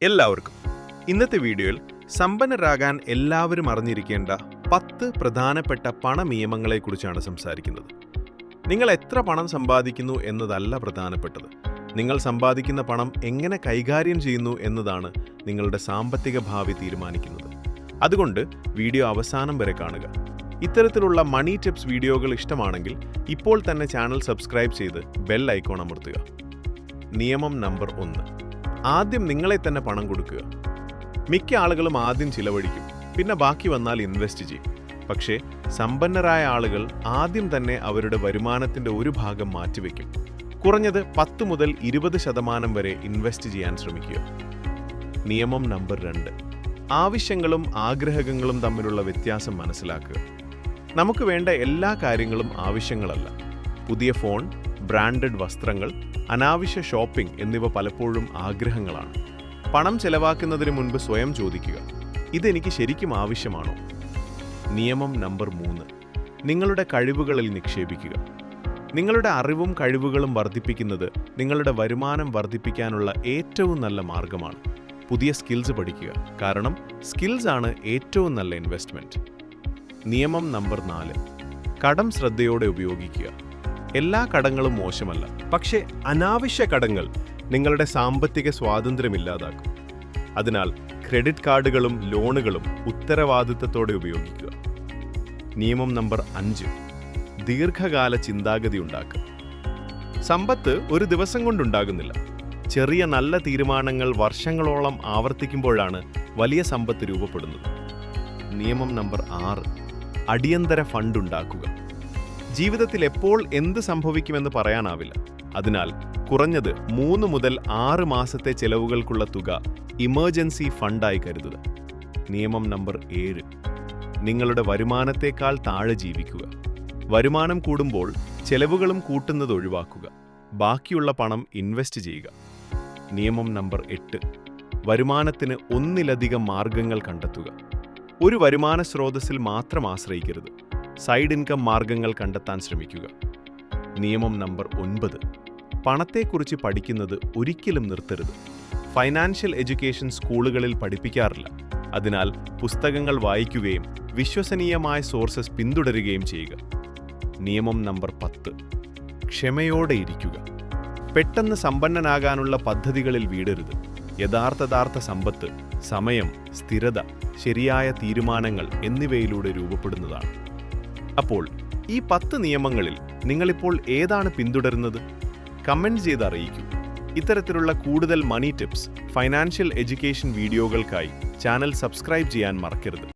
എല്ലാവർക്കും ഇന്നത്തെ വീഡിയോയിൽ സമ്പന്നരാകാൻ എല്ലാവരും അറിഞ്ഞിരിക്കേണ്ട 10 പ്രധാനപ്പെട്ട പണനിയമങ്ങളെക്കുറിച്ചാണ് സംസാരിക്കുന്നത്. നിങ്ങൾ എത്ര പണം സമ്പാദിക്കുന്നു എന്നതല്ല പ്രധാനപ്പെട്ടത്. നിങ്ങൾ സമ്പാദിക്കുന്ന പണം എങ്ങനെ കൈകാര്യം ചെയ്യുന്നു എന്നതാണ് നിങ്ങളുടെ സാമ്പത്തിക ഭാവി തീരുമാനിക്കുന്നത്. അതുകൊണ്ട് വീഡിയോ അവസാനം വരെ കാണുക. ഇത്തരത്തിലുള്ള മണി ടിപ്സ് വീഡിയോകൾ ഇഷ്ടമാണെങ്കിൽ ഇപ്പോൾ തന്നെ ചാനൽ സബ്സ്ക്രൈബ് ചെയ്ത് ബെൽ ഐക്കോൺ അമർത്തുക. നിയമം നമ്പർ 1. ആദ്യം നിങ്ങളെ തന്നെ പണം കൊടുക്കുക. മിക്ക ആളുകളും ആദ്യം ചിലവഴിക്കും, പിന്നെ ബാക്കി വന്നാൽ ഇൻവെസ്റ്റ് ചെയ്യും. പക്ഷേ സമ്പന്നരായ ആളുകൾ ആദ്യം തന്നെ അവരുടെ വരുമാനത്തിന്റെ ഒരു ഭാഗം മാറ്റിവെക്കും. കുറഞ്ഞത് 10 മുതൽ 20% വരെ ഇൻവെസ്റ്റ് ചെയ്യാൻ ശ്രമിക്കുക. നിയമം നമ്പർ 2. ആവശ്യങ്ങളും ആഗ്രഹങ്ങളും തമ്മിലുള്ള വ്യത്യാസം മനസ്സിലാക്കുക. നമുക്ക് വേണ്ട എല്ലാ കാര്യങ്ങളും ആവശ്യങ്ങളല്ല. പുതിയ ഫോൺ, ബ്രാൻഡഡ് വസ്ത്രങ്ങൾ, അനാവശ്യ ഷോപ്പിംഗ് എന്നിവ പലപ്പോഴും ആഗ്രഹങ്ങളാണ്. പണം ചെലവാക്കുന്നതിന് മുൻപ് സ്വയം ചോദിക്കുക, ഇതെനിക്ക് ശരിക്കും ആവശ്യമാണോ? നിയമം നമ്പർ 3. നിങ്ങളുടെ കഴിവുകളിൽ നിക്ഷേപിക്കുക. നിങ്ങളുടെ അറിവും കഴിവുകളും വർദ്ധിപ്പിക്കുന്നത് നിങ്ങളുടെ വരുമാനം വർദ്ധിപ്പിക്കാനുള്ള ഏറ്റവും നല്ല മാർഗമാണ്. പുതിയ സ്കിൽസ് പഠിക്കുക, കാരണം സ്കിൽസ് ആണ് ഏറ്റവും നല്ല ഇൻവെസ്റ്റ്മെന്റ്. നിയമം നമ്പർ 4. കടം ശ്രദ്ധയോടെ ഉപയോഗിക്കുക. എല്ലാ കടങ്ങളും മോശമല്ല, പക്ഷേ അനാവശ്യ കടങ്ങൾ നിങ്ങളുടെ സാമ്പത്തിക സ്വാതന്ത്ര്യം ഇല്ലാതാക്കും. അതിനാൽ ക്രെഡിറ്റ് കാർഡുകളും ലോണുകളും ഉത്തരവാദിത്തത്തോടെ ഉപയോഗിക്കുക. നിയമം നമ്പർ 5. ദീർഘകാല ചിന്താഗതി ഉണ്ടാക്കുക. സമ്പത്ത് ഒരു ദിവസം കൊണ്ടുണ്ടാകുന്നില്ല. ചെറിയ നല്ല തീരുമാനങ്ങൾ വർഷങ്ങളോളം ആവർത്തിക്കുമ്പോഴാണ് വലിയ സമ്പത്ത് രൂപപ്പെടുന്നത്. നിയമം നമ്പർ 6. അടിയന്തര ഫണ്ട് ഉണ്ടാക്കുക. ജീവിതത്തിൽ എപ്പോൾ എന്ത് സംഭവിക്കുമെന്ന് പറയാനാവില്ല. അതിനാൽ കുറഞ്ഞത് 3 മുതൽ 6 മാസത്തെ ചെലവുകൾക്കുള്ള തുക ഇമർജൻസി ഫണ്ടായി കരുതുക. നിയമം നമ്പർ 7. നിങ്ങളുടെ വരുമാനത്തേക്കാൾ താഴെ ജീവിക്കുക. വരുമാനം കൂടുമ്പോൾ ചെലവുകളും കൂട്ടുന്നത് ഒഴിവാക്കുക. ബാക്കിയുള്ള പണം ഇൻവെസ്റ്റ് ചെയ്യുക. നിയമം നമ്പർ 8. വരുമാനത്തിന് ഒന്നിലധികം മാർഗങ്ങൾ കണ്ടെത്തുക. ഒരു വരുമാന സ്രോതസ്സിൽ മാത്രം ആശ്രയിക്കരുത്. സൈഡ് ഇൻകം മാർഗങ്ങൾ കണ്ടെത്താൻ ശ്രമിക്കുക. നിയമം നമ്പർ 9. പണത്തെക്കുറിച്ച് പഠിക്കുന്നത് ഒരിക്കലും നിർത്തരുത്. ഫൈനാൻഷ്യൽ എഡ്യൂക്കേഷൻ സ്കൂളുകളിൽ പഠിപ്പിക്കാറില്ല. അതിനാൽ പുസ്തകങ്ങൾ വായിക്കുകയും വിശ്വസനീയമായ സോഴ്സസ് പിന്തുടരുകയും ചെയ്യുക. നിയമം നമ്പർ 10. ക്ഷമയോടെ ഇരിക്കുക. പെട്ടെന്ന് സമ്പന്നനാകാനുള്ള പദ്ധതികളിൽ വീടരുത്. യഥാർത്ഥ സമ്പത്ത് സമയം, സ്ഥിരത, ശരിയായ തീരുമാനങ്ങൾ എന്നിവയിലൂടെ രൂപപ്പെടുന്നതാണ്. അപ്പോൾ ഈ 10 നിയമങ്ങളിൽ നിങ്ങളിപ്പോൾ ഏതാണ് പിന്തുടരുന്നത്? കമന്റ് ചെയ്ത് അറിയിക്കൂ. ഇത്തരത്തിലുള്ള കൂടുതൽ മണി ടിപ്സ്, ഫൈനാൻഷ്യൽ എഡ്യൂക്കേഷൻ വീഡിയോകൾക്കായി ചാനൽ സബ്സ്ക്രൈബ് ചെയ്യാൻ മറക്കരുത്.